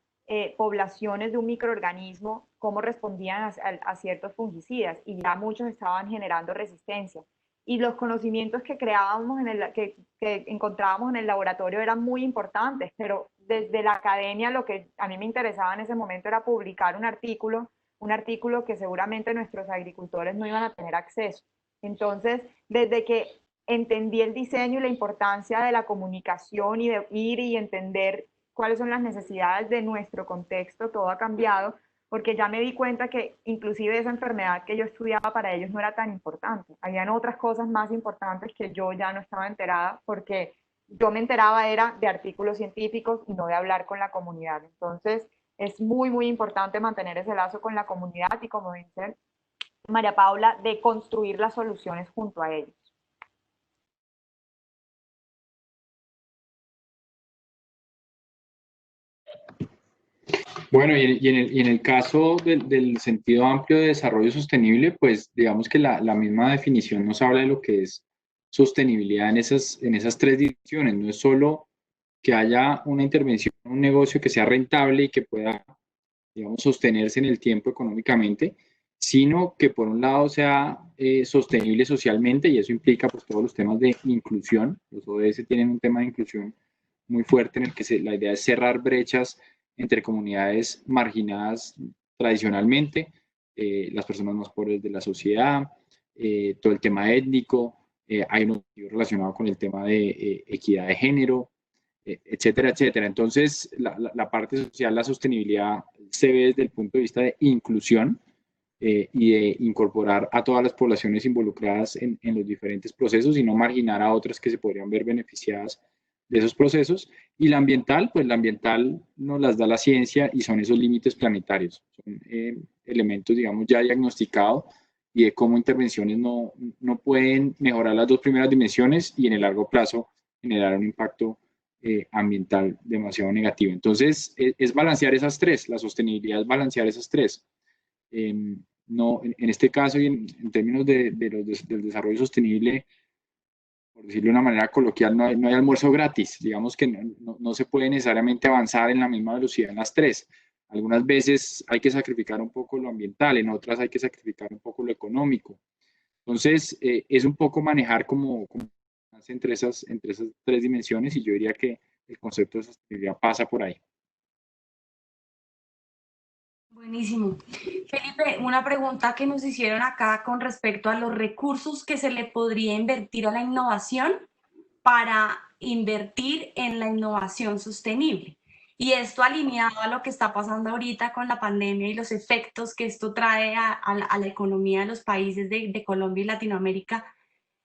poblaciones de un microorganismo, cómo respondían a ciertos fungicidas y ya muchos estaban generando resistencia. y los conocimientos que creábamos, que encontrábamos en el laboratorio eran muy importantes, pero desde la academia lo que a mí me interesaba en ese momento era publicar un artículo que seguramente nuestros agricultores no iban a tener acceso. Entonces, desde que entendí el diseño y la importancia de la comunicación y de ir y entender cuáles son las necesidades de nuestro contexto, todo ha cambiado, porque ya me di cuenta que inclusive esa enfermedad que yo estudiaba para ellos no era tan importante. Habían otras cosas más importantes que yo ya no estaba enterada, porque yo me enteraba era de artículos científicos y no de hablar con la comunidad. Entonces, es muy, muy importante mantener ese lazo con la comunidad y, como dice María Paula, de construir las soluciones junto a ellos. Bueno, y en el caso del sentido amplio de desarrollo sostenible, pues digamos que la misma definición nos habla de lo que es sostenibilidad en esas tres dimensiones. No es solo que haya una intervención, un negocio que sea rentable y que pueda, digamos, sostenerse en el tiempo económicamente, sino que por un lado sea sostenible socialmente, y eso implica pues todos los temas de inclusión. Los ODS tienen un tema de inclusión muy fuerte en el que la idea es cerrar brechas entre comunidades marginadas tradicionalmente, las personas más pobres de la sociedad, todo el tema étnico, hay un objetivo relacionado con el tema de equidad de género, etcétera, etcétera. Entonces, la parte social, la sostenibilidad se ve desde el punto de vista de inclusión y de incorporar a todas las poblaciones involucradas en los diferentes procesos y no marginar a otras que se podrían ver beneficiadas de esos procesos. Y la ambiental, pues la ambiental nos las da la ciencia y son esos límites planetarios. Son elementos, digamos, ya diagnosticados y de cómo intervenciones no pueden mejorar las dos primeras dimensiones y en el largo plazo generar un impacto ambiental demasiado negativo. Entonces, es balancear esas tres, la sostenibilidad es balancear esas tres. No, en este caso y en términos del desarrollo sostenible, por decirlo de una manera coloquial, no hay almuerzo gratis. Digamos que no se puede necesariamente avanzar en la misma velocidad en las tres. Algunas veces hay que sacrificar un poco lo ambiental, en otras hay que sacrificar un poco lo económico. Entonces, es un poco manejar como entre esas tres dimensiones y yo diría que el concepto de sostenibilidad pasa por ahí. Buenísimo. Felipe, una pregunta que nos hicieron acá con respecto a los recursos que se le podría invertir a la innovación para invertir en la innovación sostenible. Y esto alineado a lo que está pasando ahorita con la pandemia y los efectos que esto trae a la economía de los países de Colombia y Latinoamérica,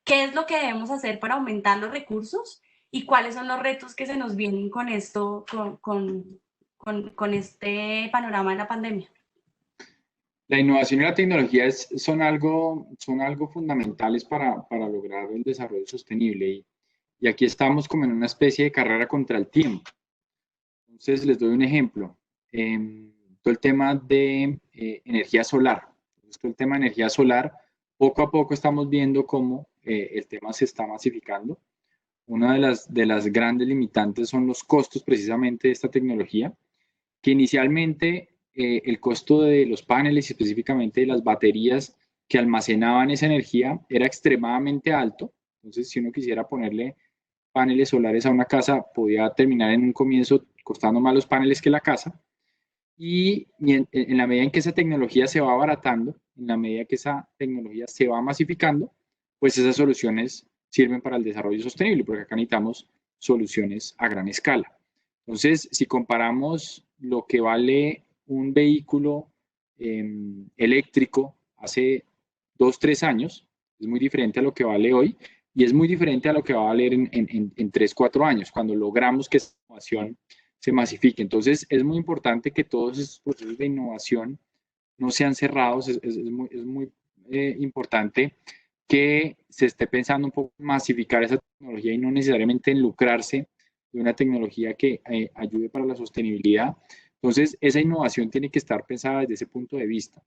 ¿qué es lo que debemos hacer para aumentar los recursos? ¿Y cuáles son los retos que se nos vienen con esto, con este panorama de la pandemia? La innovación y la tecnología son algo fundamentales para lograr el desarrollo sostenible y aquí estamos como en una especie de carrera contra el tiempo. Entonces les doy un ejemplo. Todo el tema de energía solar. Entonces, todo el tema de energía solar, poco a poco estamos viendo cómo el tema se está masificando. Una de las grandes limitantes son los costos precisamente de esta tecnología, que inicialmente el costo de los paneles y específicamente de las baterías que almacenaban esa energía era extremadamente alto. Entonces, si uno quisiera ponerle paneles solares a una casa, podía terminar en un comienzo costando más los paneles que la casa. Y en la medida en que esa tecnología se va abaratando, en la medida que esa tecnología se va masificando, pues esas soluciones sirven para el desarrollo sostenible, porque acá necesitamos soluciones a gran escala. Entonces, si comparamos lo que vale un vehículo eléctrico hace 2, 3 años, es muy diferente a lo que vale hoy y es muy diferente a lo que va a valer en 3, 4 años, cuando logramos que esta innovación se masifique. Entonces, es muy importante que todos esos procesos de innovación no sean cerrados, es muy importante que se esté pensando un poco en masificar esa tecnología y no necesariamente en lucrarse de una tecnología que ayude para la sostenibilidad. Entonces, esa innovación tiene que estar pensada desde ese punto de vista.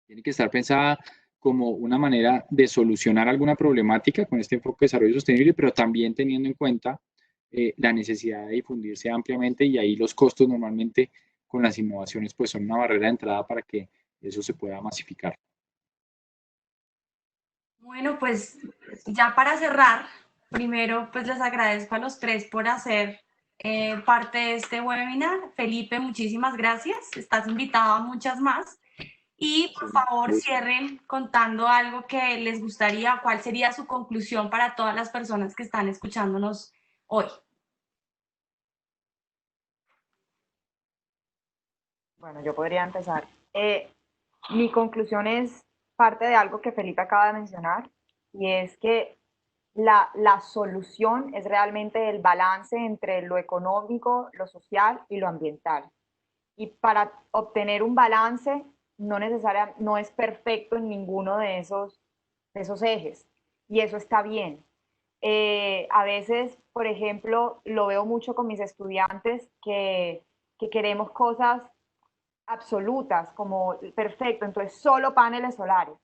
Tiene que estar pensada como una manera de solucionar alguna problemática con este enfoque de desarrollo sostenible, pero también teniendo en cuenta la necesidad de difundirse ampliamente y ahí los costos normalmente con las innovaciones pues son una barrera de entrada para que eso se pueda masificar. Bueno, pues ya para cerrar, primero pues les agradezco a los tres por hacer parte de este webinar. Felipe, muchísimas gracias. Estás invitado a muchas más. Y por favor cierren contando algo que les gustaría, cuál sería su conclusión para todas las personas que están escuchándonos hoy. Bueno, yo podría empezar. Mi conclusión es parte de algo que Felipe acaba de mencionar, y es que la solución es realmente el balance entre lo económico, lo social y lo ambiental. Y para obtener un balance no es perfecto en ninguno de esos ejes, y eso está bien. A veces, por ejemplo, lo veo mucho con mis estudiantes que queremos cosas absolutas, como perfecto, entonces solo paneles solares.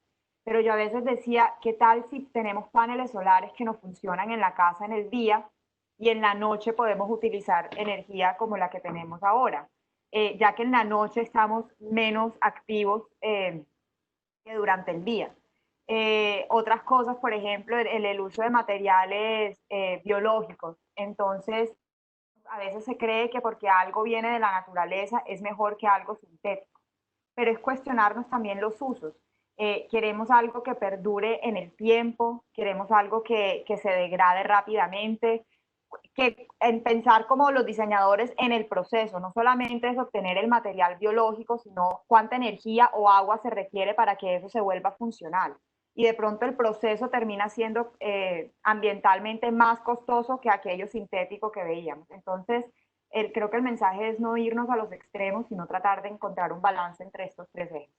Pero yo a veces decía, ¿qué tal si tenemos paneles solares que nos funcionan en la casa en el día y en la noche podemos utilizar energía como la que tenemos ahora? Ya que en la noche estamos menos activos que durante el día. Otras cosas, por ejemplo, el uso de materiales biológicos. Entonces, a veces se cree que porque algo viene de la naturaleza es mejor que algo sintético, pero es cuestionarnos también los usos. Queremos algo que perdure en el tiempo, queremos algo que se degrade rápidamente, en pensar como los diseñadores en el proceso, no solamente es obtener el material biológico, sino cuánta energía o agua se requiere para que eso se vuelva funcional. Y de pronto el proceso termina siendo ambientalmente más costoso que aquello sintético que veíamos. Entonces, creo que el mensaje es no irnos a los extremos, sino tratar de encontrar un balance entre estos tres ejes.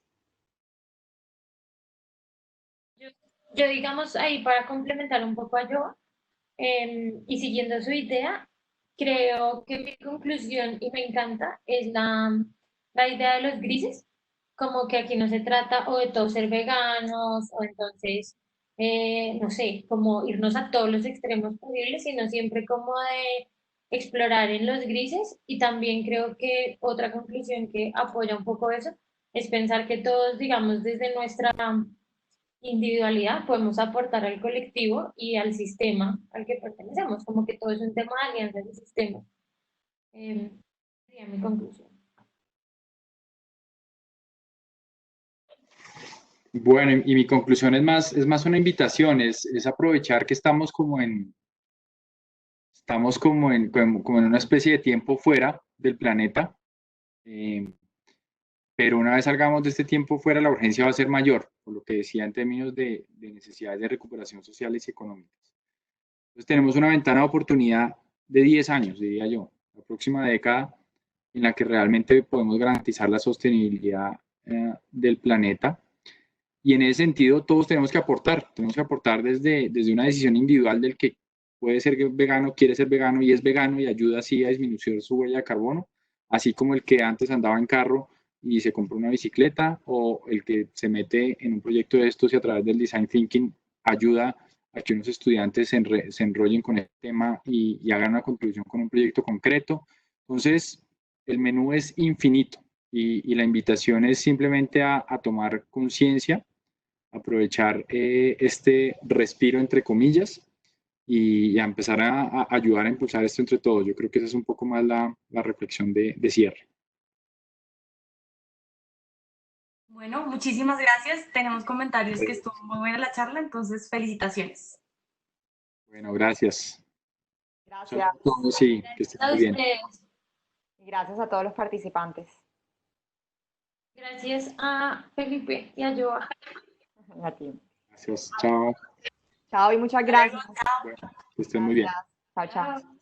Yo, digamos, ahí para complementar un poco a Joa, y siguiendo su idea, creo que mi conclusión, y me encanta, es la idea de los grises, como que aquí no se trata o de todos ser veganos, o entonces, no sé, como irnos a todos los extremos posibles, sino siempre como de explorar en los grises. Y también creo que otra conclusión que apoya un poco eso es pensar que todos, digamos, desde nuestra individualidad podemos aportar al colectivo y al sistema al que pertenecemos, como que todo es un tema de alianzas de sistema. Sería mi conclusión. Bueno, y mi conclusión es más una invitación, es aprovechar que estamos como en una especie de tiempo fuera del planeta, pero una vez salgamos de este tiempo fuera, la urgencia va a ser mayor, por lo que decía en términos de necesidades de recuperación sociales y económicas. Entonces tenemos una ventana de oportunidad de 10 años, diría yo, la próxima década, en la que realmente podemos garantizar la sostenibilidad del planeta. Y en ese sentido, todos tenemos que aportar desde una decisión individual del que puede ser vegano, quiere ser vegano y es vegano y ayuda así a disminuir su huella de carbono, así como el que antes andaba en carro y se compró una bicicleta, o el que se mete en un proyecto de estos y a través del design thinking ayuda a que unos estudiantes se enrollen con el tema y hagan una contribución con un proyecto concreto. Entonces, el menú es infinito y la invitación es simplemente a tomar conciencia, aprovechar este respiro entre comillas y a empezar a ayudar a impulsar esto entre todos. Yo creo que esa es un poco más la reflexión de cierre. Bueno, muchísimas gracias. Tenemos comentarios que estuvo muy buena la charla, entonces felicitaciones. Bueno, gracias. Gracias. Sí, que estén muy bien. Y gracias a todos los participantes. Gracias a Felipe y a Joa. A ti. Gracias, chao. Chao y muchas gracias. Bueno, que estén muy bien. Chao, chao.